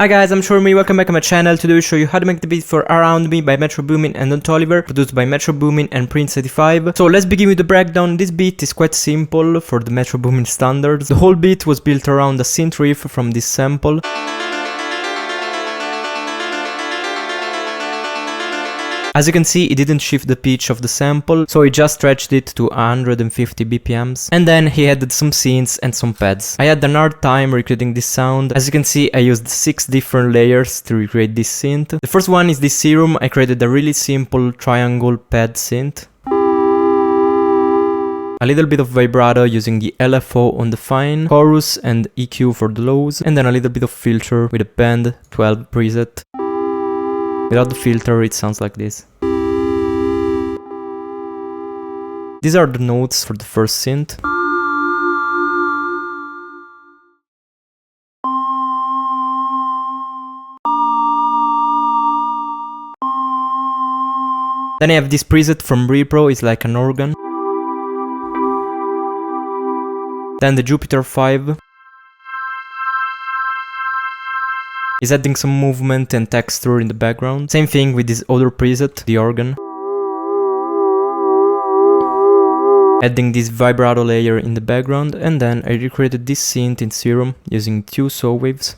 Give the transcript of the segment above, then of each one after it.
Hi guys, I'm Termeyy, welcome back to my channel. Today we show you how to make the beat for Around Me by MetroBoomin and Toliver, produced by MetroBoomin and Prince85. So let's begin with the breakdown. This beat is quite simple for the MetroBoomin standards. The whole beat was built around a synth riff from this sample. As you can see, it didn't shift the pitch of the sample, so he just stretched it to 150 BPMs. And then he added some synths and some pads. I had an hard time recreating this sound. As you can see, I used 6 different layers to recreate this synth. The first one is this serum. I created a really simple triangle pad synth. A little bit of vibrato using the LFO on the fine, chorus and EQ for the lows, and then a little bit of filter with a band 12 preset. Without the filter, it sounds like this. These are the notes for the first synth. Then I have this preset from Repro, it's like an organ. Then the Jupiter 5. Is adding some movement and texture in the background. Same thing with this other preset, the organ. Adding this vibrato layer in the background, and then I recreated this synth in Serum using 2 saw waves.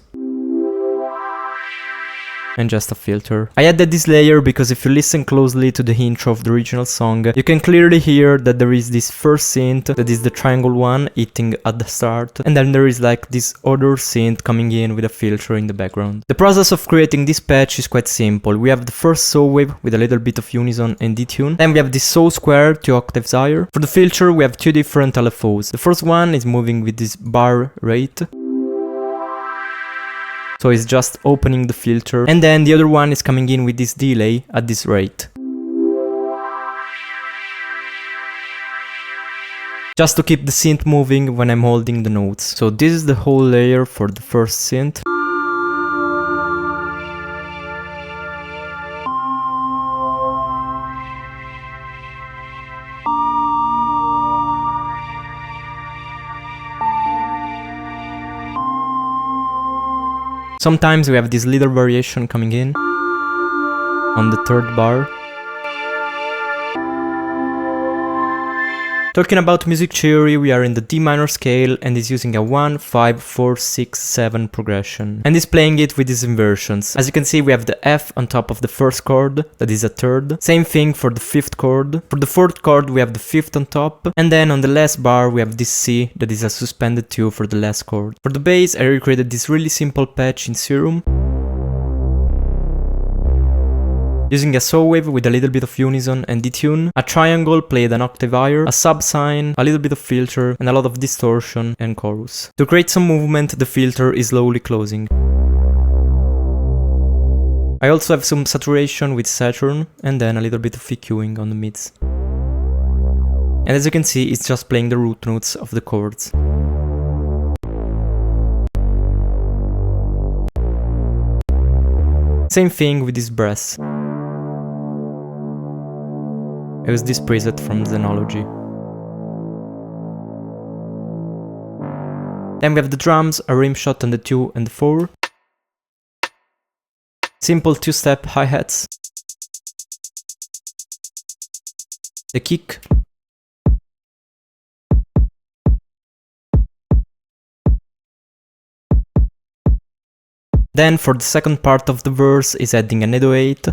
And just a filter. I added this layer because if you listen closely to the intro of the original song, you can clearly hear that there is this first synth, that is the triangle one, hitting at the start, and then there is like this other synth coming in with a filter in the background. The process of creating this patch is quite simple. We have the first saw wave with a little bit of unison and detune, then we have this saw square 2 octaves higher. For the filter we have 2 different LFOs. The first one is moving with this bar rate. So it's just opening the filter, and then the other one is coming in with this delay at this rate. Just to keep the synth moving when I'm holding the notes. So this is the whole layer for the first synth. Sometimes we have this little variation coming in on the 3rd bar. Talking about music theory, we are in the D minor scale and is using a 1, 5, 4, 6, 7 progression. And is playing it with these inversions. As you can see, we have the F on top of the first chord, that is a 3rd. Same thing for the 5th chord. For the 4th chord, we have the 5th on top. And then on the last bar, we have this C, that is a suspended 2 for the last chord. For the bass, I recreated this really simple patch in Serum. Using a saw wave with a little bit of unison and detune, a triangle played an octave higher, a sub-sine, a little bit of filter, and a lot of distortion and chorus. To create some movement, the filter is slowly closing. I also have some saturation with Saturn, and then a little bit of EQing on the mids. And as you can see, it's just playing the root notes of the chords. Same thing with this brass. I use this preset from Xenology. Then we have the drums, a rim shot on the 2 and the 4. Simple 2-step hi-hats. The kick. Then for the second part of the verse is adding an 808.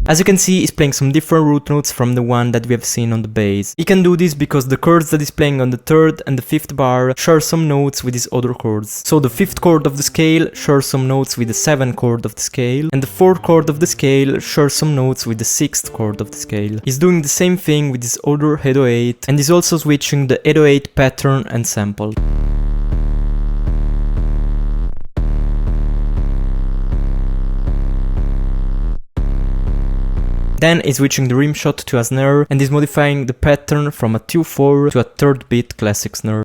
As you can see, he's playing some different root notes from the one that we have seen on the bass. He can do this because the chords that he's playing on the 3rd and the 5th bar share some notes with his other chords. So the 5th chord of the scale shares some notes with the 7th chord of the scale, and the 4th chord of the scale shares some notes with the 6th chord of the scale. He's doing the same thing with his other 808, and he's also switching the 808 pattern and sample. Then is switching the rim shot to a snare and is modifying the pattern from a 2/4 to a 3rd beat classic snare.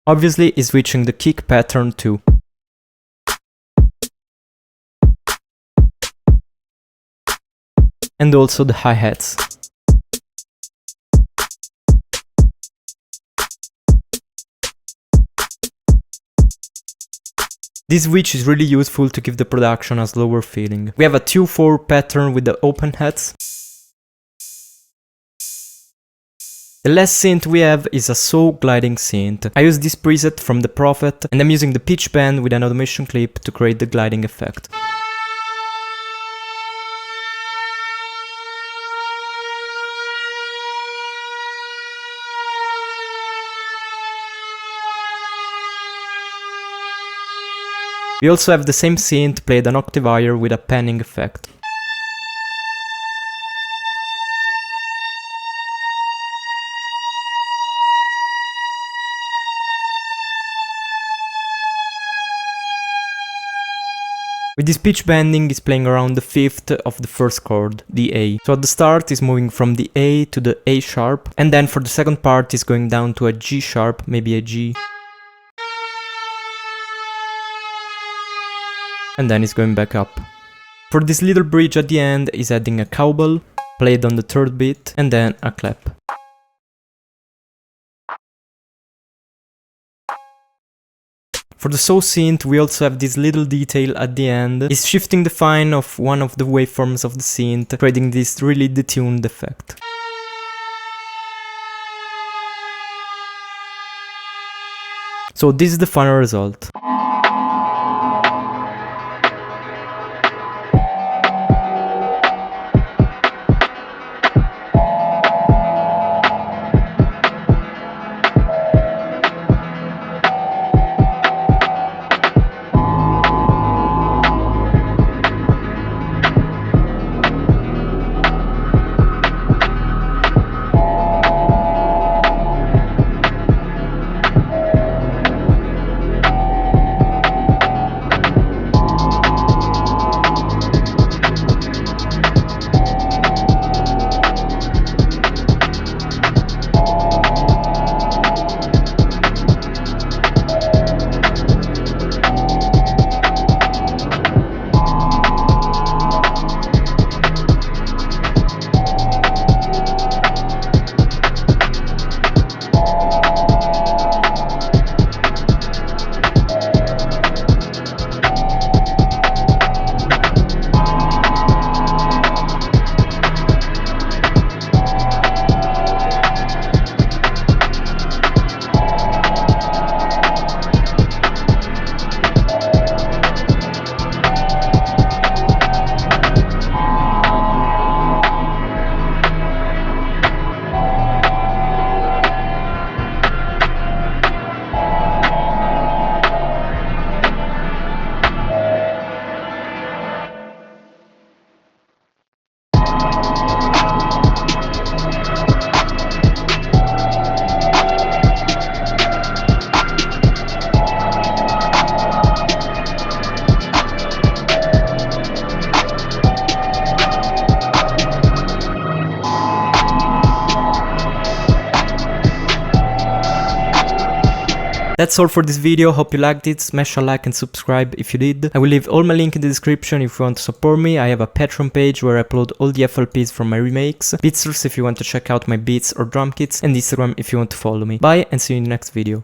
Obviously is switching the kick pattern too. And also the hi-hats. This switch is really useful to give the production a slower feeling. We have a 2-4 pattern with the open hats. The last synth we have is a saw gliding synth. I use this preset from the Prophet and I'm using the pitch bend with an automation clip to create the gliding effect. We also have the same synth played an octave higher with a panning effect. With this pitch bending is playing around the 5th of the first chord, the A. So at the start is moving from the A to the A sharp, and then for the second part is going down to a G sharp, maybe a G. And then it's going back up. For this little bridge at the end is adding a cowbell, played on the 3rd beat, and then a clap. For the saw synth we also have this little detail at the end, is shifting the fine of one of the waveforms of the synth, creating this really detuned effect. So this is the final result. That's all for this video, hope you liked it, smash a like and subscribe if you did. I will leave all my link in the description if you want to support me. I have a Patreon page where I upload all the FLPs from my remakes, Beatsters if you want to check out my beats or drum kits, and Instagram if you want to follow me. Bye and see you in the next video.